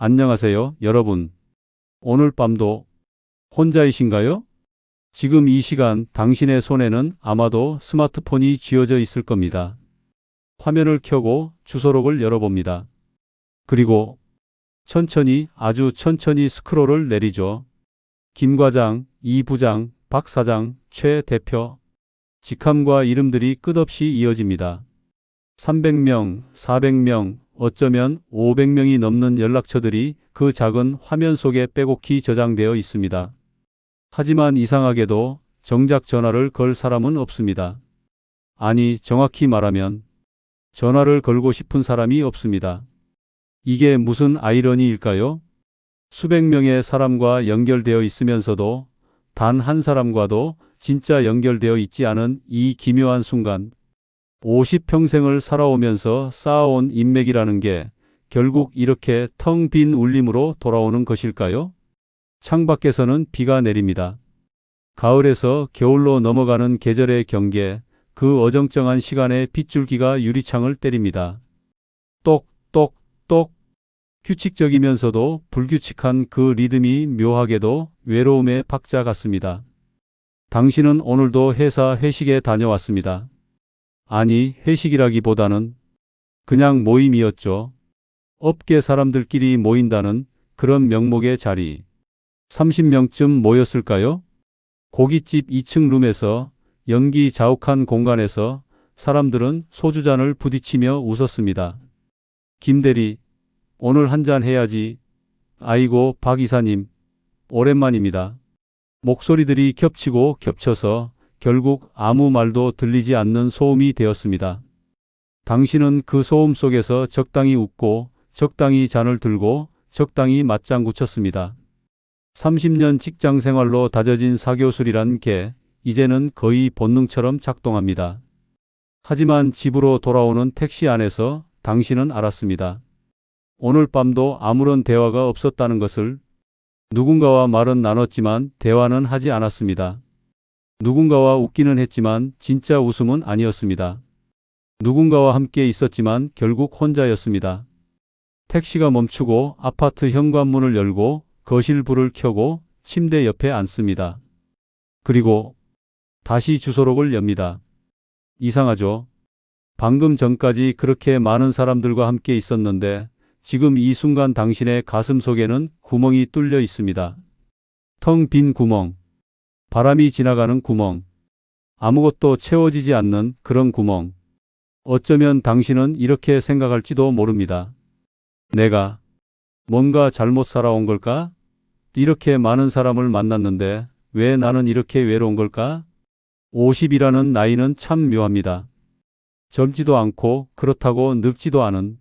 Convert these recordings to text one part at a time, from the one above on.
안녕하세요, 여러분. 오늘 밤도 혼자이신가요? 지금 이 시간 당신의 손에는 아마도 스마트폰이 쥐어져 있을 겁니다. 화면을 켜고 주소록을 열어봅니다. 그리고 천천히, 아주 천천히 스크롤을 내리죠. 김 과장, 이 부장, 박 사장, 최 대표. 직함과 이름들이 끝없이 이어집니다. 300명, 400명, 어쩌면 500명이 넘는 연락처들이 그 작은 화면 속에 빼곡히 저장되어 있습니다. 하지만 이상하게도 정작 전화를 걸 사람은 없습니다. 아니, 정확히 말하면 전화를 걸고 싶은 사람이 없습니다. 이게 무슨 아이러니일까요? 수백 명의 사람과 연결되어 있으면서도 단 한 사람과도 진짜 연결되어 있지 않은 이 기묘한 순간, 50평생을 살아오면서 쌓아온 인맥이라는 게 결국 이렇게 텅 빈 울림으로 돌아오는 것일까요? 창밖에서는 비가 내립니다. 가을에서 겨울로 넘어가는 계절의 경계, 그 어정쩡한 시간에 빗줄기가 유리창을 때립니다. 똑, 똑, 똑. 규칙적이면서도 불규칙한 그 리듬이 묘하게도 외로움의 박자 같습니다. 당신은 오늘도 회사 회식에 다녀왔습니다. 아니, 회식이라기보다는 그냥 모임이었죠. 업계 사람들끼리 모인다는 그런 명목의 자리. 30명쯤 모였을까요? 고깃집 2층 룸에서, 연기 자욱한 공간에서 사람들은 소주잔을 부딪히며 웃었습니다. 김대리, 오늘 한잔 해야지. 아이고, 박 이사님, 오랜만입니다. 목소리들이 겹치고 겹쳐서 결국 아무 말도 들리지 않는 소음이 되었습니다. 당신은 그 소음 속에서 적당히 웃고 적당히 잔을 들고 적당히 맞장구 쳤습니다. 30년 직장 생활로 다져진 사교술이란 게 이제는 거의 본능처럼 작동합니다. 하지만 집으로 돌아오는 택시 안에서 당신은 알았습니다. 오늘 밤도 아무런 대화가 없었다는 것을. 누군가와 말은 나눴지만 대화는 하지 않았습니다. 누군가와 웃기는 했지만 진짜 웃음은 아니었습니다. 누군가와 함께 있었지만 결국 혼자였습니다. 택시가 멈추고 아파트 현관문을 열고 거실 불을 켜고 침대 옆에 앉습니다. 그리고 다시 주소록을 엽니다. 이상하죠? 방금 전까지 그렇게 많은 사람들과 함께 있었는데 지금 이 순간 당신의 가슴 속에는 구멍이 뚫려 있습니다. 텅 빈 구멍. 바람이 지나가는 구멍. 아무것도 채워지지 않는 그런 구멍. 어쩌면 당신은 이렇게 생각할지도 모릅니다. 내가 뭔가 잘못 살아온 걸까? 이렇게 많은 사람을 만났는데 왜 나는 이렇게 외로운 걸까? 50이라는 나이는 참 묘합니다. 젊지도 않고 그렇다고 늙지도 않은,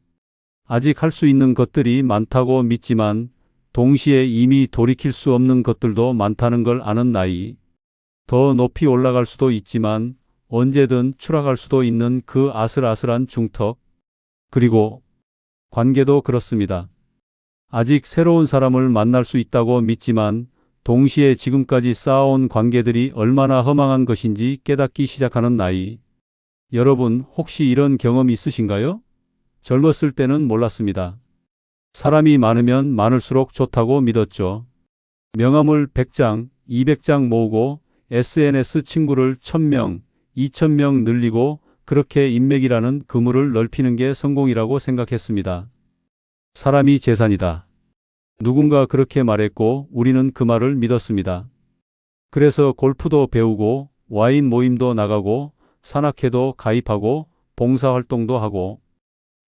아직 할 수 있는 것들이 많다고 믿지만 동시에 이미 돌이킬 수 없는 것들도 많다는 걸 아는 나이. 더 높이 올라갈 수도 있지만 언제든 추락할 수도 있는 그 아슬아슬한 중턱. 그리고 관계도 그렇습니다. 아직 새로운 사람을 만날 수 있다고 믿지만 동시에 지금까지 쌓아온 관계들이 얼마나 허망한 것인지 깨닫기 시작하는 나이. 여러분, 혹시 이런 경험 있으신가요? 젊었을 때는 몰랐습니다. 사람이 많으면 많을수록 좋다고 믿었죠. 명함을 100장, 200장 모으고 SNS 친구를 1000명, 2000명 늘리고 그렇게 인맥이라는 그물을 넓히는 게 성공이라고 생각했습니다. 사람이 재산이다. 누군가 그렇게 말했고 우리는 그 말을 믿었습니다. 그래서 골프도 배우고 와인 모임도 나가고 산악회도 가입하고 봉사활동도 하고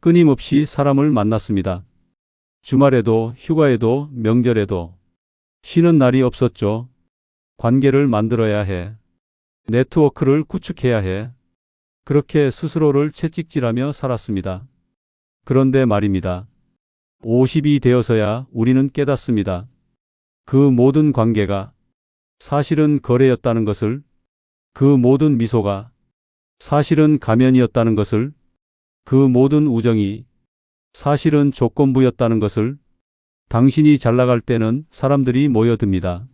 끊임없이 사람을 만났습니다. 주말에도 휴가에도 명절에도 쉬는 날이 없었죠. 관계를 만들어야 해. 네트워크를 구축해야 해. 그렇게 스스로를 채찍질하며 살았습니다. 그런데 말입니다. 50이 되어서야 우리는 깨닫습니다. 그 모든 관계가 사실은 거래였다는 것을, 그 모든 미소가 사실은 가면이었다는 것을, 그 모든 우정이 사실은 조건부였다는 것을. 당신이 잘 나갈 때는 사람들이 모여듭니다.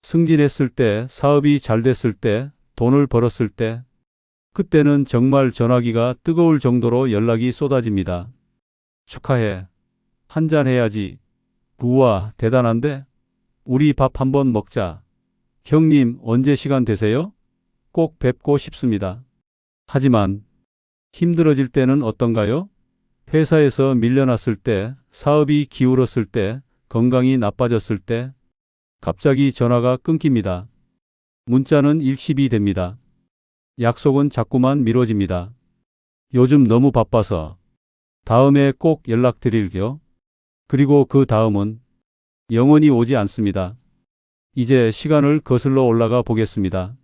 승진했을 때, 사업이 잘 됐을 때, 돈을 벌었을 때, 그때는 정말 전화기가 뜨거울 정도로 연락이 쏟아집니다. 축하해. 한잔 해야지. 우와, 대단한데? 우리 밥 한번 먹자. 형님, 언제 시간 되세요? 꼭 뵙고 싶습니다. 하지만 힘들어질 때는 어떤가요? 회사에서 밀려났을 때, 사업이 기울었을 때, 건강이 나빠졌을 때, 갑자기 전화가 끊깁니다. 문자는 일십이 됩니다. 약속은 자꾸만 미뤄집니다. 요즘 너무 바빠서 다음에 꼭 연락드릴게요. 그리고 그 다음은 영원히 오지 않습니다. 이제 시간을 거슬러 올라가 보겠습니다.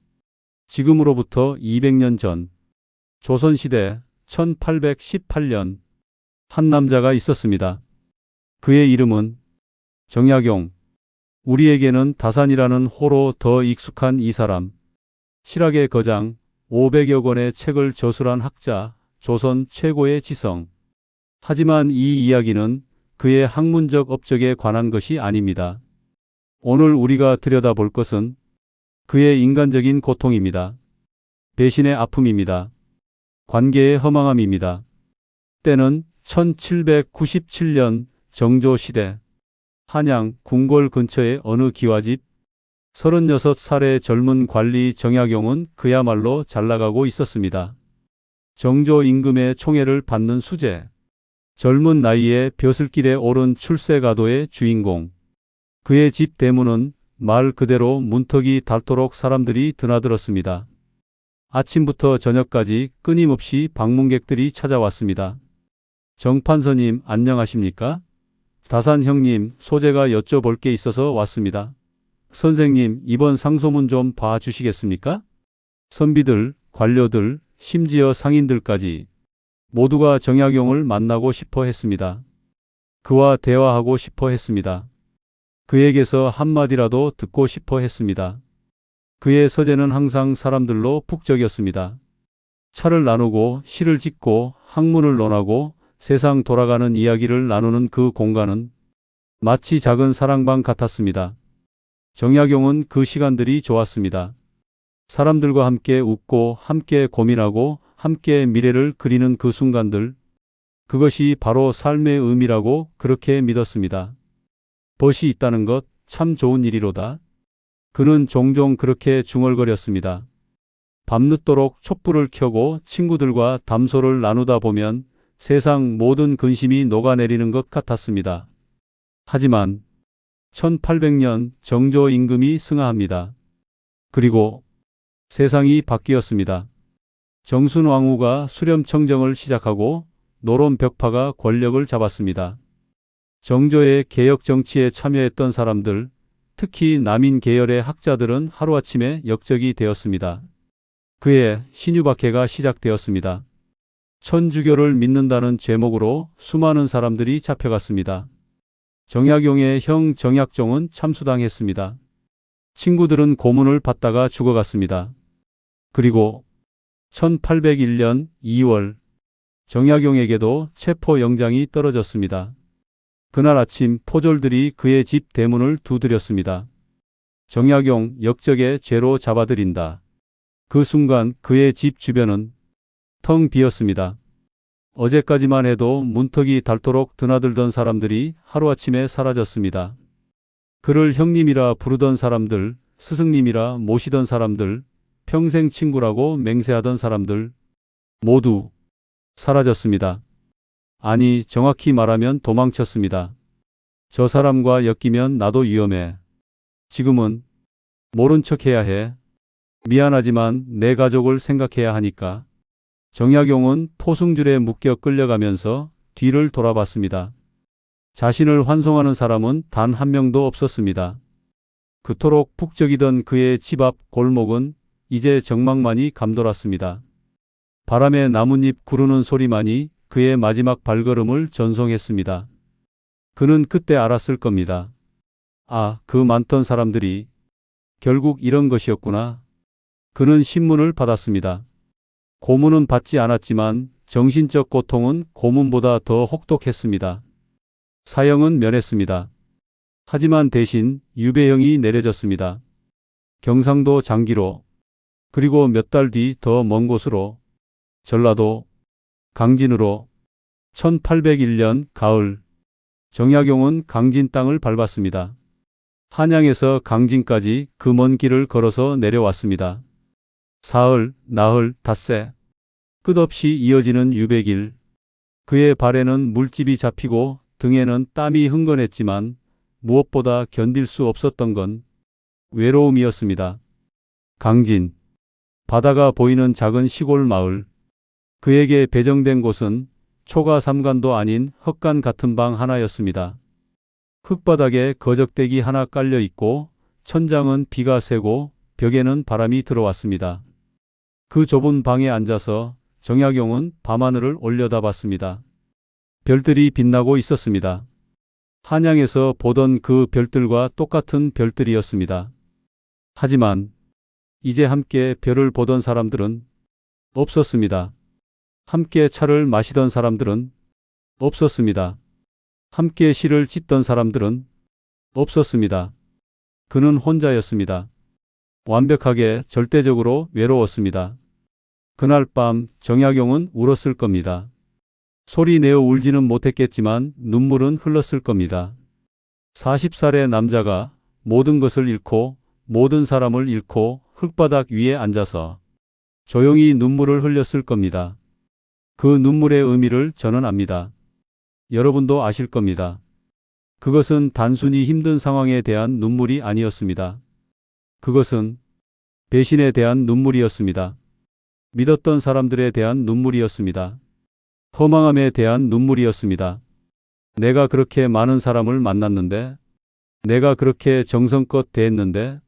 지금으로부터 200년 전, 조선시대 1818년, 한 남자가 있었습니다. 그의 이름은 정약용. 우리에게는 다산이라는 호로 더 익숙한 이 사람. 실학의 거장, 500여 권의 책을 저술한 학자, 조선 최고의 지성. 하지만 이 이야기는 그의 학문적 업적에 관한 것이 아닙니다. 오늘 우리가 들여다볼 것은 그의 인간적인 고통입니다. 배신의 아픔입니다. 관계의 허망함입니다. 때는 1797년 정조시대, 한양 궁궐 근처의 어느 기와집, 36살의 젊은 관리 정약용은 그야말로 잘나가고 있었습니다. 정조 임금의 총애를 받는 수재, 젊은 나이에 벼슬길에 오른 출세가도의 주인공. 그의 집 대문은 말 그대로 문턱이 닳도록 사람들이 드나들었습니다. 아침부터 저녁까지 끊임없이 방문객들이 찾아왔습니다. 정판서님, 안녕하십니까? 다산 형님, 소재가 여쭤볼 게 있어서 왔습니다. 선생님, 이번 상소문 좀 봐주시겠습니까? 선비들, 관료들, 심지어 상인들까지 모두가 정약용을 만나고 싶어 했습니다. 그와 대화하고 싶어 했습니다. 그에게서 한마디라도 듣고 싶어 했습니다. 그의 서재는 항상 사람들로 북적였습니다. 차를 나누고 시를 짓고 학문을 논하고 세상 돌아가는 이야기를 나누는 그 공간은 마치 작은 사랑방 같았습니다. 정약용은 그 시간들이 좋았습니다. 사람들과 함께 웃고 함께 고민하고 함께 미래를 그리는 그 순간들, 그것이 바로 삶의 의미라고 그렇게 믿었습니다. 벗이 있다는 것 참 좋은 일이로다. 그는 종종 그렇게 중얼거렸습니다. 밤늦도록 촛불을 켜고 친구들과 담소를 나누다 보면 세상 모든 근심이 녹아내리는 것 같았습니다. 하지만 1800년 정조 임금이 승하합니다. 그리고 세상이 바뀌었습니다. 정순왕후가 수렴청정을 시작하고 노론 벽파가 권력을 잡았습니다. 정조의 개혁 정치에 참여했던 사람들, 특히 남인 계열의 학자들은 하루아침에 역적이 되었습니다. 그의 신유박해가 시작되었습니다. 천주교를 믿는다는 제목으로 수많은 사람들이 잡혀갔습니다. 정약용의 형 정약종은 참수당했습니다. 친구들은 고문을 받다가 죽어갔습니다. 그리고 1801년 2월 정약용에게도 체포영장이 떨어졌습니다. 그날 아침 포졸들이 그의 집 대문을 두드렸습니다. 정약용 역적의 죄로 잡아들인다. 그 순간 그의 집 주변은 텅 비었습니다. 어제까지만 해도 문턱이 닳도록 드나들던 사람들이 하루아침에 사라졌습니다. 그를 형님이라 부르던 사람들, 스승님이라 모시던 사람들, 평생 친구라고 맹세하던 사람들 모두 사라졌습니다. 아니, 정확히 말하면 도망쳤습니다. 저 사람과 엮이면 나도 위험해. 지금은 모른 척해야 해. 미안하지만 내 가족을 생각해야 하니까. 정약용은 포승줄에 묶여 끌려가면서 뒤를 돌아봤습니다. 자신을 환송하는 사람은 단 한 명도 없었습니다. 그토록 북적이던 그의 집 앞 골목은 이제 적막만이 감돌았습니다. 바람에 나뭇잎 구르는 소리만이 그의 마지막 발걸음을 전송했습니다. 그는 그때 알았을 겁니다. 아, 그 많던 사람들이 결국 이런 것이었구나. 그는 신문을 받았습니다. 고문은 받지 않았지만 정신적 고통은 고문보다 더 혹독했습니다. 사형은 면했습니다. 하지만 대신 유배형이 내려졌습니다. 경상도 장기로, 그리고 몇 달 뒤 더 먼 곳으로, 전라도 강진으로. 1801년 가을, 정약용은 강진 땅을 밟았습니다. 한양에서 강진까지 그 먼 길을 걸어서 내려왔습니다. 사흘, 나흘, 닷새. 끝없이 이어지는 유배길. 그의 발에는 물집이 잡히고 등에는 땀이 흥건했지만 무엇보다 견딜 수 없었던 건 외로움이었습니다. 강진. 바다가 보이는 작은 시골 마을. 그에게 배정된 곳은 초가 삼간도 아닌 헛간 같은 방 하나였습니다. 흙바닥에 거적대기 하나 깔려 있고 천장은 비가 새고 벽에는 바람이 들어왔습니다. 그 좁은 방에 앉아서 정약용은 밤하늘을 올려다봤습니다. 별들이 빛나고 있었습니다. 한양에서 보던 그 별들과 똑같은 별들이었습니다. 하지만 이제 함께 별을 보던 사람들은 없었습니다. 함께 차를 마시던 사람들은 없었습니다. 함께 시를 짓던 사람들은 없었습니다. 그는 혼자였습니다. 완벽하게 절대적으로 외로웠습니다. 그날 밤 정약용은 울었을 겁니다. 소리 내어 울지는 못했겠지만 눈물은 흘렀을 겁니다. 40살의 남자가 모든 것을 잃고 모든 사람을 잃고 흙바닥 위에 앉아서 조용히 눈물을 흘렸을 겁니다. 그 눈물의 의미를 저는 압니다. 여러분도 아실 겁니다. 그것은 단순히 힘든 상황에 대한 눈물이 아니었습니다. 그것은 배신에 대한 눈물이었습니다. 믿었던 사람들에 대한 눈물이었습니다. 허망함에 대한 눈물이었습니다. 내가 그렇게 많은 사람을 만났는데, 내가 그렇게 정성껏 대했는데,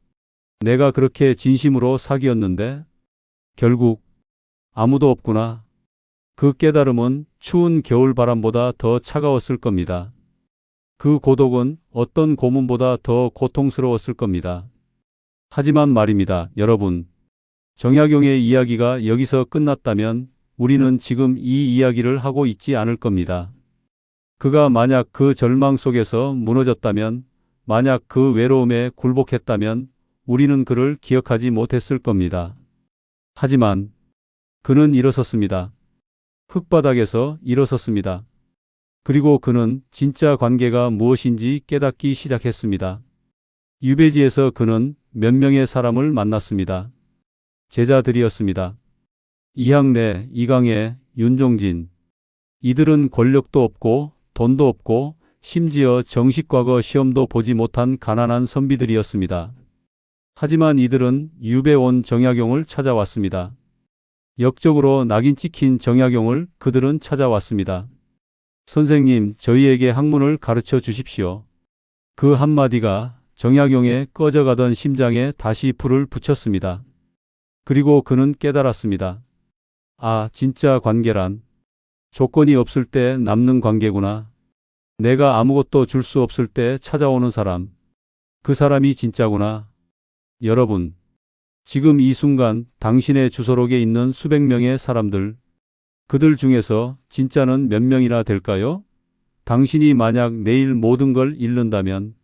내가 그렇게 진심으로 사귀었는데, 결국 아무도 없구나. 그 깨달음은 추운 겨울바람보다 더 차가웠을 겁니다. 그 고독은 어떤 고문보다 더 고통스러웠을 겁니다. 하지만 말입니다, 여러분. 정약용의 이야기가 여기서 끝났다면 우리는 지금 이 이야기를 하고 있지 않을 겁니다. 그가 만약 그 절망 속에서 무너졌다면, 만약 그 외로움에 굴복했다면 우리는 그를 기억하지 못했을 겁니다. 하지만 그는 일어섰습니다. 흙바닥에서 일어섰습니다. 그리고 그는 진짜 관계가 무엇인지 깨닫기 시작했습니다. 유배지에서 그는 몇 명의 사람을 만났습니다. 제자들이었습니다. 이항래, 이강해, 윤종진. 이들은 권력도 없고 돈도 없고 심지어 정식과거 시험도 보지 못한 가난한 선비들이었습니다. 하지만 이들은 유배 온 정약용을 찾아왔습니다. 역적으로 낙인 찍힌 정약용을 그들은 찾아왔습니다. 선생님, 저희에게 학문을 가르쳐 주십시오. 그 한마디가 정약용의 꺼져가던 심장에 다시 불을 붙였습니다. 그리고 그는 깨달았습니다. 아, 진짜 관계란 조건이 없을 때 남는 관계구나. 내가 아무것도 줄 수 없을 때 찾아오는 사람. 그 사람이 진짜구나. 여러분, 지금 이 순간 당신의 주소록에 있는 수백 명의 사람들, 그들 중에서 진짜는 몇 명이나 될까요? 당신이 만약 내일 모든 걸 잃는다면,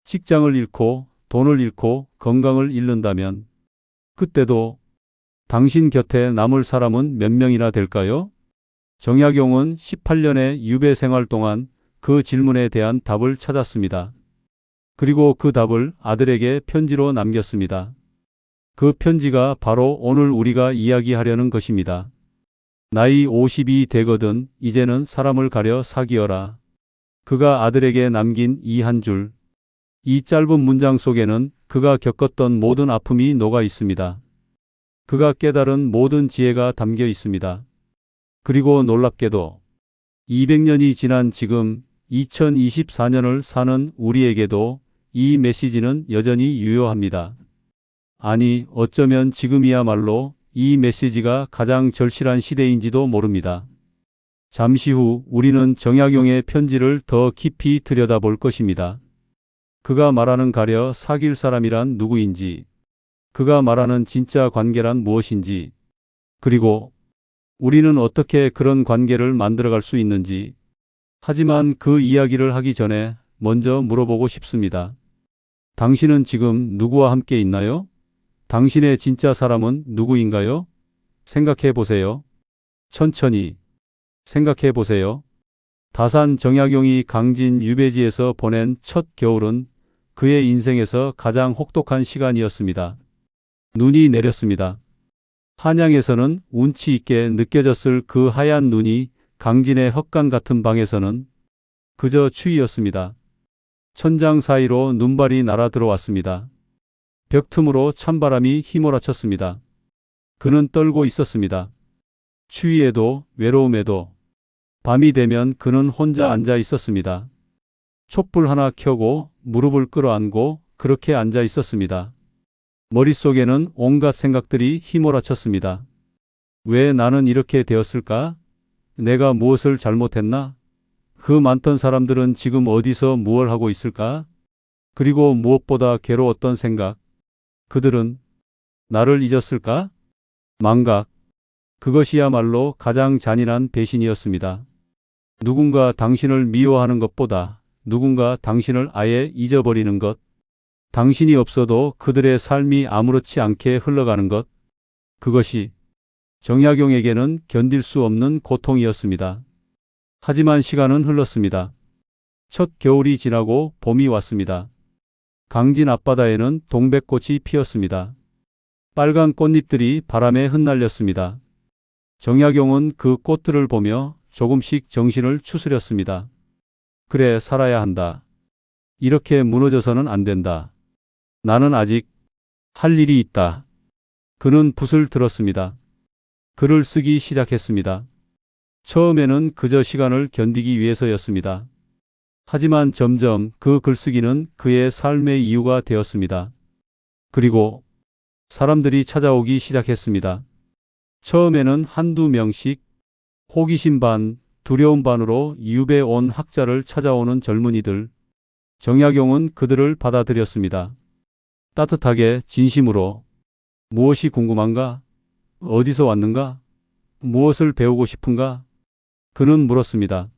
직장을 잃고 돈을 잃고 건강을 잃는다면, 그때도 당신 곁에 남을 사람은 몇 명이나 될까요? 정약용은 18년의 유배 생활 동안 그 질문에 대한 답을 찾았습니다. 그리고 그 답을 아들에게 편지로 남겼습니다. 그 편지가 바로 오늘 우리가 이야기하려는 것입니다. 나이 50이 되거든 이제는 사람을 가려 사귀어라. 그가 아들에게 남긴 이 한 줄. 이 짧은 문장 속에는 그가 겪었던 모든 아픔이 녹아 있습니다. 그가 깨달은 모든 지혜가 담겨 있습니다. 그리고 놀랍게도 200년이 지난 지금 2024년을 사는 우리에게도 이 메시지는 여전히 유효합니다. 아니, 어쩌면 지금이야말로 이 메시지가 가장 절실한 시대인지도 모릅니다. 잠시 후 우리는 정약용의 편지를 더 깊이 들여다볼 것입니다. 그가 말하는 가려 사귈 사람이란 누구인지, 그가 말하는 진짜 관계란 무엇인지, 그리고 우리는 어떻게 그런 관계를 만들어갈 수 있는지. 하지만 그 이야기를 하기 전에 먼저 물어보고 싶습니다. 당신은 지금 누구와 함께 있나요? 당신의 진짜 사람은 누구인가요? 생각해 보세요. 천천히 생각해 보세요. 다산 정약용이 강진 유배지에서 보낸 첫 겨울은 그의 인생에서 가장 혹독한 시간이었습니다. 눈이 내렸습니다. 한양에서는 운치 있게 느껴졌을 그 하얀 눈이 강진의 헛간 같은 방에서는 그저 추위였습니다. 천장 사이로 눈발이 날아 들어왔습니다. 벽 틈으로 찬바람이 휘몰아쳤습니다. 그는 떨고 있었습니다. 추위에도 외로움에도. 밤이 되면 그는 혼자 앉아 있었습니다. 촛불 하나 켜고 무릎을 끌어안고 그렇게 앉아 있었습니다. 머릿속에는 온갖 생각들이 휘몰아쳤습니다. 왜 나는 이렇게 되었을까? 내가 무엇을 잘못했나? 그 많던 사람들은 지금 어디서 무엇을 하고 있을까? 그리고 무엇보다 괴로웠던 생각. 그들은 나를 잊었을까? 망각. 그것이야말로 가장 잔인한 배신이었습니다. 누군가 당신을 미워하는 것보다 누군가 당신을 아예 잊어버리는 것. 당신이 없어도 그들의 삶이 아무렇지 않게 흘러가는 것. 그것이 정약용에게는 견딜 수 없는 고통이었습니다. 하지만 시간은 흘렀습니다. 첫 겨울이 지나고 봄이 왔습니다. 강진 앞바다에는 동백꽃이 피었습니다. 빨간 꽃잎들이 바람에 흩날렸습니다. 정약용은 그 꽃들을 보며 조금씩 정신을 추스렸습니다. 그래, 살아야 한다. 이렇게 무너져서는 안 된다. 나는 아직 할 일이 있다. 그는 붓을 들었습니다. 글을 쓰기 시작했습니다. 처음에는 그저 시간을 견디기 위해서였습니다. 하지만 점점 그 글쓰기는 그의 삶의 이유가 되었습니다. 그리고 사람들이 찾아오기 시작했습니다. 처음에는 한두 명씩 호기심 반, 두려움 반으로 유배 온 학자를 찾아오는 젊은이들. 정약용은 그들을 받아들였습니다. 따뜻하게, 진심으로. 무엇이 궁금한가? 어디서 왔는가? 무엇을 배우고 싶은가? 그는 물었습니다.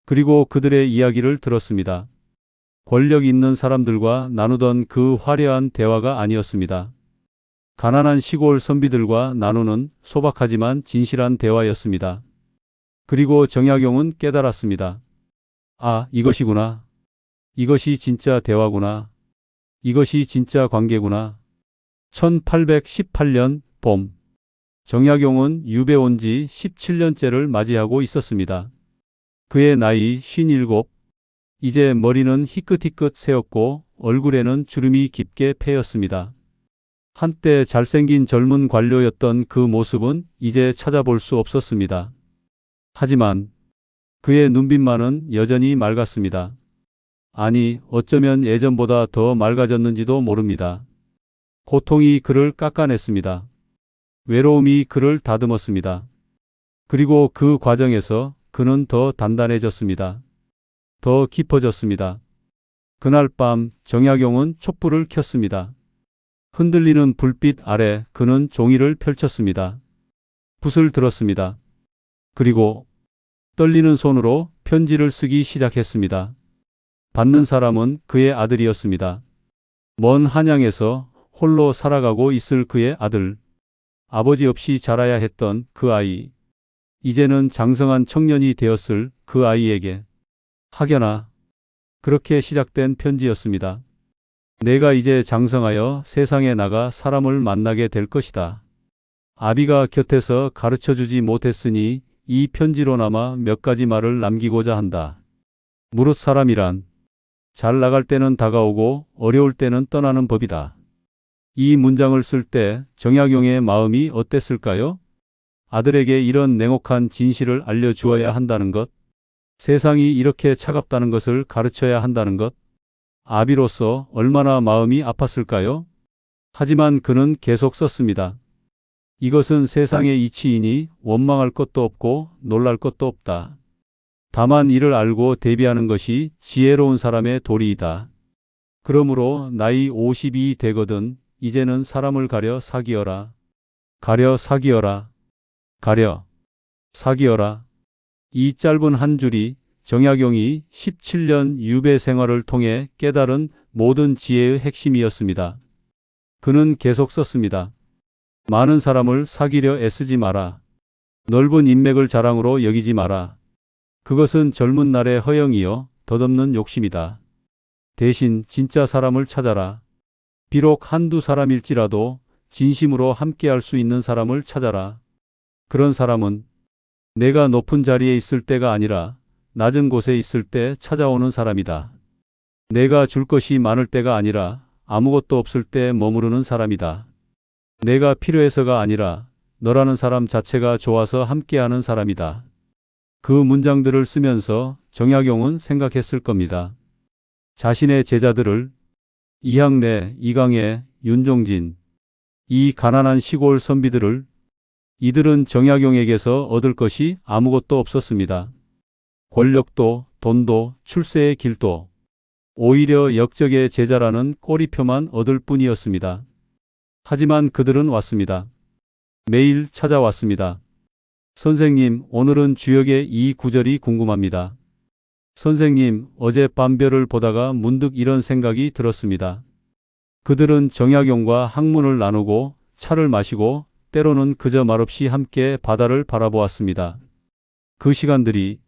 그리고 그들의 이야기를 들었습니다. 권력 있는 사람들과 나누던 그 화려한 대화가 아니었습니다. 가난한 시골 선비들과 나누는 소박하지만 진실한 대화였습니다. 그리고 정약용은 깨달았습니다. 아, 이것이구나. 이것이 진짜 대화구나. 이것이 진짜 관계구나. 1818년 봄. 정약용은 유배 온 지 17년째를 맞이하고 있었습니다. 그의 나이 57. 이제 머리는 희끗희끗 새었고 얼굴에는 주름이 깊게 패였습니다. 한때 잘생긴 젊은 관료였던 그 모습은 이제 찾아볼 수 없었습니다. 하지만 그의 눈빛만은 여전히 맑았습니다. 아니, 어쩌면 예전보다 더 맑아졌는지도 모릅니다. 고통이 그를 깎아냈습니다. 외로움이 그를 다듬었습니다. 그리고 그 과정에서 그는 더 단단해졌습니다. 더 깊어졌습니다. 그날 밤 정약용은 촛불을 켰습니다. 흔들리는 불빛 아래 그는 종이를 펼쳤습니다. 붓을 들었습니다. 그리고 떨리는 손으로 편지를 쓰기 시작했습니다. 받는 사람은 그의 아들이었습니다. 먼 한양에서 홀로 살아가고 있을 그의 아들. 아버지 없이 자라야 했던 그 아이. 이제는 장성한 청년이 되었을 그 아이에게. 학연아. 그렇게 시작된 편지였습니다. 내가 이제 장성하여 세상에 나가 사람을 만나게 될 것이다. 아비가 곁에서 가르쳐주지 못했으니 이 편지로나마 몇 가지 말을 남기고자 한다. 무릇 사람이란 잘 나갈 때는 다가오고 어려울 때는 떠나는 법이다. 이 문장을 쓸 때 정약용의 마음이 어땠을까요? 아들에게 이런 냉혹한 진실을 알려주어야 한다는 것. 세상이 이렇게 차갑다는 것을 가르쳐야 한다는 것. 아비로서 얼마나 마음이 아팠을까요? 하지만 그는 계속 썼습니다. 이것은 세상의 이치이니 원망할 것도 없고 놀랄 것도 없다. 다만 이를 알고 대비하는 것이 지혜로운 사람의 도리이다. 그러므로 나이 50이 되거든 이제는 사람을 가려 사귀어라. 가려 사귀어라. 가려 사귀어라. 이 짧은 한 줄이 정약용이 17년 유배 생활을 통해 깨달은 모든 지혜의 핵심이었습니다. 그는 계속 썼습니다. 많은 사람을 사귀려 애쓰지 마라. 넓은 인맥을 자랑으로 여기지 마라. 그것은 젊은 날의 허영이요 덧없는 욕심이다. 대신 진짜 사람을 찾아라. 비록 한두 사람일지라도 진심으로 함께할 수 있는 사람을 찾아라. 그런 사람은 내가 높은 자리에 있을 때가 아니라 낮은 곳에 있을 때 찾아오는 사람이다. 내가 줄 것이 많을 때가 아니라 아무것도 없을 때 머무르는 사람이다. 내가 필요해서가 아니라 너라는 사람 자체가 좋아서 함께하는 사람이다. 그 문장들을 쓰면서 정약용은 생각했을 겁니다. 자신의 제자들을 이항래, 이강해, 윤종진, 이 가난한 시골 선비들을 이들은 정약용에게서 얻을 것이 아무것도 없었습니다. 권력도, 돈도, 출세의 길도 오히려 역적의 제자라는 꼬리표만 얻을 뿐이었습니다. 하지만 그들은 왔습니다. 매일 찾아왔습니다. 선생님, 오늘은 주역의 이 구절이 궁금합니다. 선생님, 어젯밤 별을 보다가 문득 이런 생각이 들었습니다. 그들은 정약용과 학문을 나누고 차를 마시고 때로는 그저 말없이 함께 바다를 바라보았습니다. 그 시간들이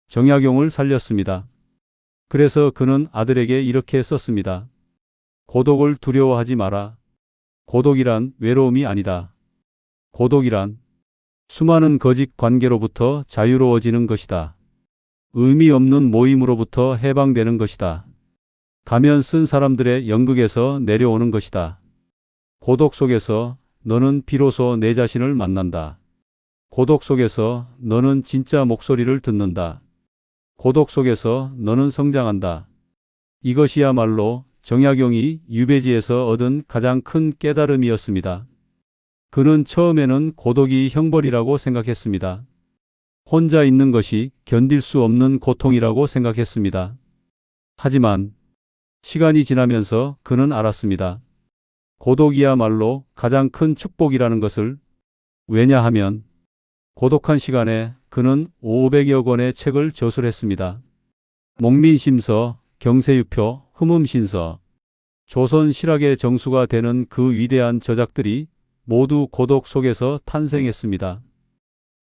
정약용을 살렸습니다. 그래서 그는 아들에게 이렇게 썼습니다. 고독을 두려워하지 마라. 고독이란 외로움이 아니다. 고독이란 수많은 거짓 관계로부터 자유로워지는 것이다. 의미 없는 모임으로부터 해방되는 것이다. 가면 쓴 사람들의 연극에서 내려오는 것이다. 고독 속에서 너는 비로소 내 자신을 만난다. 고독 속에서 너는 진짜 목소리를 듣는다. 고독 속에서 너는 성장한다. 이것이야말로 정약용이 유배지에서 얻은 가장 큰 깨달음이었습니다. 그는 처음에는 고독이 형벌이라고 생각했습니다. 혼자 있는 것이 견딜 수 없는 고통이라고 생각했습니다. 하지만 시간이 지나면서 그는 알았습니다. 고독이야말로 가장 큰 축복이라는 것을. 왜냐하면 고독한 시간에 그는 500여 권의 책을 저술했습니다. 목민심서, 경세유표, 흠음신서, 조선 실학의 정수가 되는 그 위대한 저작들이 모두 고독 속에서 탄생했습니다.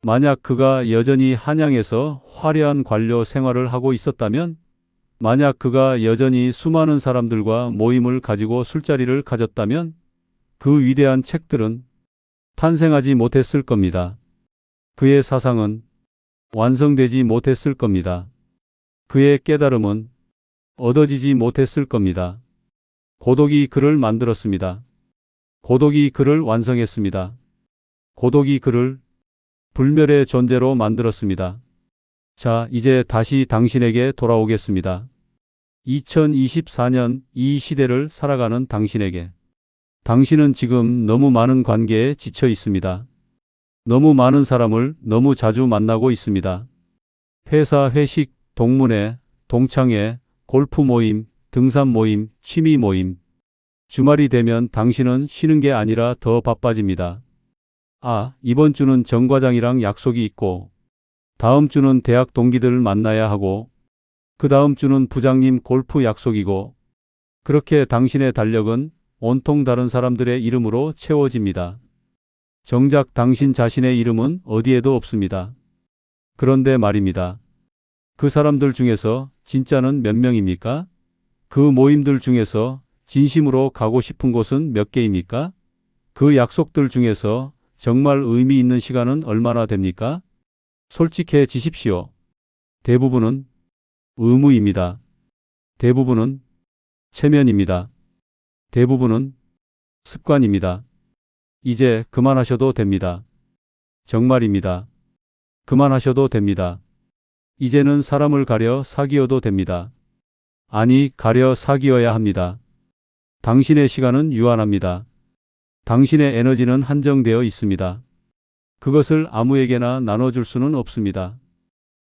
만약 그가 여전히 한양에서 화려한 관료 생활을 하고 있었다면, 만약 그가 여전히 수많은 사람들과 모임을 가지고 술자리를 가졌다면 그 위대한 책들은 탄생하지 못했을 겁니다. 그의 사상은 완성되지 못했을 겁니다. 그의 깨달음은 얻어지지 못했을 겁니다. 고독이 그를 만들었습니다. 고독이 그를 완성했습니다. 고독이 그를 불멸의 존재로 만들었습니다. 자, 이제 다시 당신에게 돌아오겠습니다. 2024년 이 시대를 살아가는 당신에게. 당신은 지금 너무 많은 관계에 지쳐 있습니다. 너무 많은 사람을 너무 자주 만나고 있습니다. 회사 회식, 동문회, 동창회, 골프 모임, 등산 모임, 취미 모임. 주말이 되면 당신은 쉬는 게 아니라 더 바빠집니다. 아, 이번 주는 정 과장이랑 약속이 있고, 다음 주는 대학 동기들을 만나야 하고, 그 다음 주는 부장님 골프 약속이고, 그렇게 당신의 달력은 온통 다른 사람들의 이름으로 채워집니다. 정작 당신 자신의 이름은 어디에도 없습니다. 그런데 말입니다. 그 사람들 중에서 진짜는 몇 명입니까? 그 모임들 중에서 진심으로 가고 싶은 곳은 몇 개입니까? 그 약속들 중에서 정말 의미 있는 시간은 얼마나 됩니까? 솔직해지십시오. 대부분은 의무입니다. 대부분은 체면입니다. 대부분은 습관입니다. 이제 그만하셔도 됩니다. 정말입니다. 그만하셔도 됩니다. 이제는 사람을 가려 사귀어도 됩니다. 아니, 가려 사귀어야 합니다. 당신의 시간은 유한합니다. 당신의 에너지는 한정되어 있습니다. 그것을 아무에게나 나눠줄 수는 없습니다.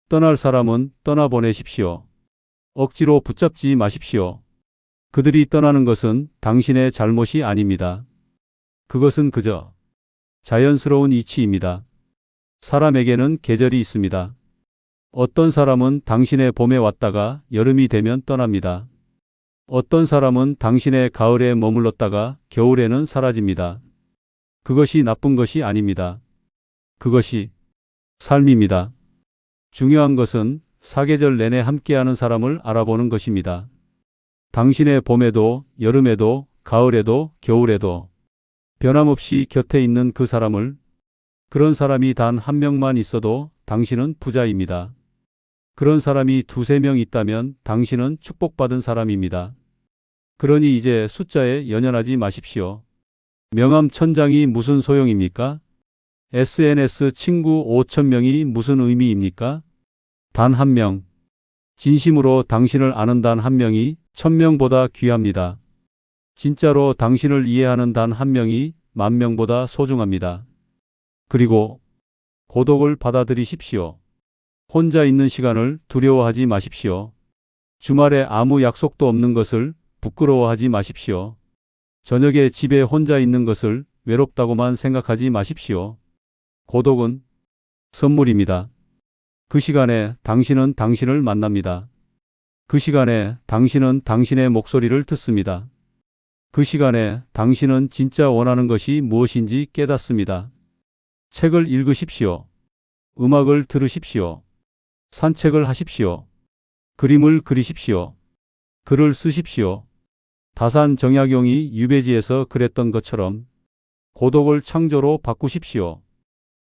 떠날 사람은 떠나보내십시오. 억지로 붙잡지 마십시오. 그들이 떠나는 것은 당신의 잘못이 아닙니다. 그것은 그저 자연스러운 이치입니다. 사람에게는 계절이 있습니다. 어떤 사람은 당신의 봄에 왔다가 여름이 되면 떠납니다. 어떤 사람은 당신의 가을에 머물렀다가 겨울에는 사라집니다. 그것이 나쁜 것이 아닙니다. 그것이 삶입니다. 중요한 것은 사계절 내내 함께하는 사람을 알아보는 것입니다. 당신의 봄에도, 여름에도, 가을에도, 겨울에도 변함없이 곁에 있는 그 사람을, 그런 사람이 단 한 명만 있어도 당신은 부자입니다. 그런 사람이 두세 명 있다면 당신은 축복받은 사람입니다. 그러니 이제 숫자에 연연하지 마십시오. 명함 1000장이 무슨 소용입니까? SNS 친구 5000명이 무슨 의미입니까? 단 한 명, 진심으로 당신을 아는 단 한 명이 1000명보다 귀합니다. 진짜로 당신을 이해하는 단 한 명이 10,000명보다 소중합니다. 그리고 고독을 받아들이십시오. 혼자 있는 시간을 두려워하지 마십시오. 주말에 아무 약속도 없는 것을 부끄러워하지 마십시오. 저녁에 집에 혼자 있는 것을 외롭다고만 생각하지 마십시오. 고독은 선물입니다. 그 시간에 당신은 당신을 만납니다. 그 시간에 당신은 당신의 목소리를 듣습니다. 그 시간에 당신은 진짜 원하는 것이 무엇인지 깨닫습니다. 책을 읽으십시오. 음악을 들으십시오. 산책을 하십시오. 그림을 그리십시오. 글을 쓰십시오. 다산 정약용이 유배지에서 그랬던 것처럼 고독을 창조로 바꾸십시오.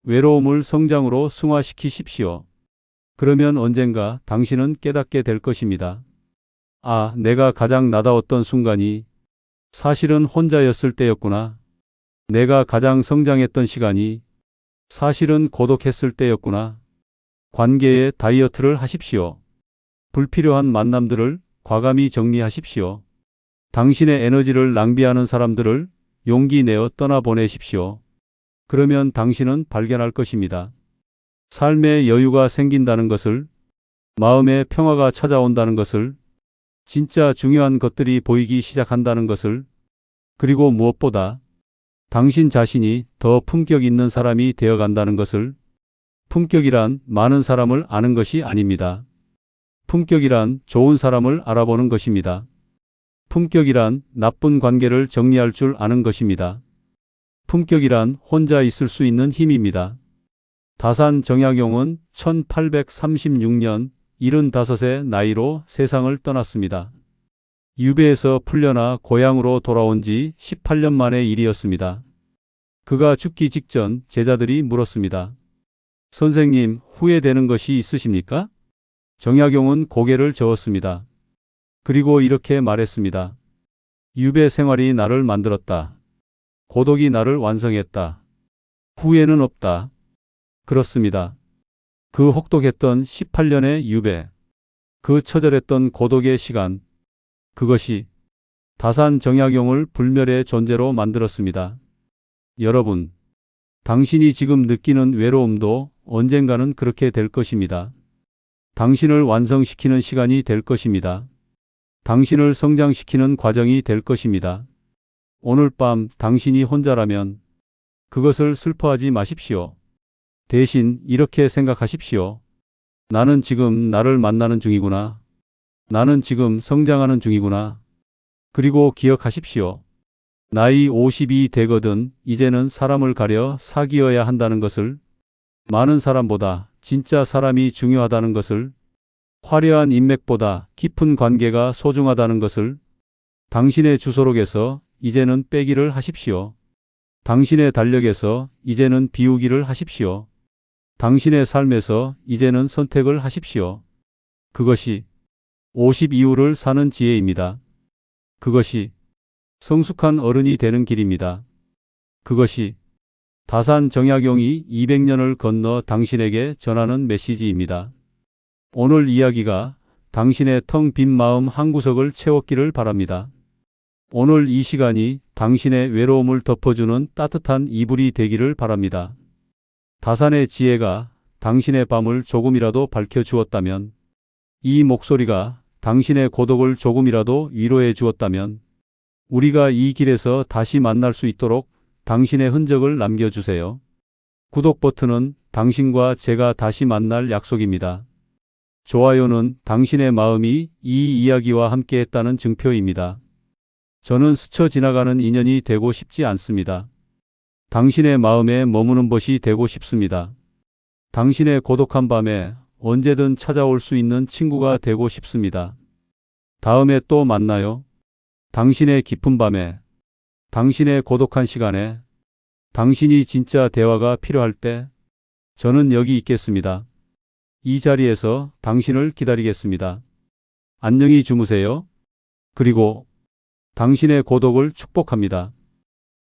외로움을 성장으로 승화시키십시오. 그러면 언젠가 당신은 깨닫게 될 것입니다. 아, 내가 가장 나다웠던 순간이 사실은 혼자였을 때였구나. 내가 가장 성장했던 시간이 사실은 고독했을 때였구나. 관계에 다이어트를 하십시오. 불필요한 만남들을 과감히 정리하십시오. 당신의 에너지를 낭비하는 사람들을 용기 내어 떠나보내십시오. 그러면 당신은 발견할 것입니다. 삶의 여유가 생긴다는 것을, 마음의 평화가 찾아온다는 것을, 진짜 중요한 것들이 보이기 시작한다는 것을, 그리고 무엇보다 당신 자신이 더 품격 있는 사람이 되어간다는 것을. 품격이란 많은 사람을 아는 것이 아닙니다. 품격이란 좋은 사람을 알아보는 것입니다. 품격이란 나쁜 관계를 정리할 줄 아는 것입니다. 품격이란 혼자 있을 수 있는 힘입니다. 다산 정약용은 1836년 75의 나이로 세상을 떠났습니다. 유배에서 풀려나 고향으로 돌아온 지 18년 만의 일이었습니다. 그가 죽기 직전 제자들이 물었습니다. 선생님, 후회되는 것이 있으십니까? 정약용은 고개를 저었습니다. 그리고 이렇게 말했습니다. 유배 생활이 나를 만들었다. 고독이 나를 완성했다. 후회는 없다. 그렇습니다. 그 혹독했던 18년의 유배, 그 처절했던 고독의 시간, 그것이 다산 정약용을 불멸의 존재로 만들었습니다. 여러분, 당신이 지금 느끼는 외로움도 언젠가는 그렇게 될 것입니다. 당신을 완성시키는 시간이 될 것입니다. 당신을 성장시키는 과정이 될 것입니다. 오늘 밤 당신이 혼자라면 그것을 슬퍼하지 마십시오. 대신 이렇게 생각하십시오. 나는 지금 나를 만나는 중이구나. 나는 지금 성장하는 중이구나. 그리고 기억하십시오. 나이 50이 되거든 이제는 사람을 가려 사귀어야 한다는 것을, 많은 사람보다 진짜 사람이 중요하다는 것을, 화려한 인맥보다 깊은 관계가 소중하다는 것을, 당신의 주소록에서 이제는 빼기를 하십시오. 당신의 달력에서 이제는 비우기를 하십시오. 당신의 삶에서 이제는 선택을 하십시오. 그것이 50 이후를 사는 지혜입니다. 그것이 성숙한 어른이 되는 길입니다. 그것이 다산 정약용이 200년을 건너 당신에게 전하는 메시지입니다. 오늘 이야기가 당신의 텅 빈 마음 한구석을 채웠기를 바랍니다. 오늘 이 시간이 당신의 외로움을 덮어주는 따뜻한 이불이 되기를 바랍니다. 다산의 지혜가 당신의 밤을 조금이라도 밝혀주었다면, 이 목소리가 당신의 고독을 조금이라도 위로해 주었다면, 우리가 이 길에서 다시 만날 수 있도록 당신의 흔적을 남겨주세요. 구독 버튼은 당신과 제가 다시 만날 약속입니다. 좋아요는 당신의 마음이 이 이야기와 함께 했다는 증표입니다. 저는 스쳐 지나가는 인연이 되고 싶지 않습니다. 당신의 마음에 머무는 것이 되고 싶습니다. 당신의 고독한 밤에 언제든 찾아올 수 있는 친구가 되고 싶습니다. 다음에 또 만나요. 당신의 깊은 밤에, 당신의 고독한 시간에, 당신이 진짜 대화가 필요할 때 저는 여기 있겠습니다. 이 자리에서 당신을 기다리겠습니다. 안녕히 주무세요. 그리고 당신의 고독을 축복합니다.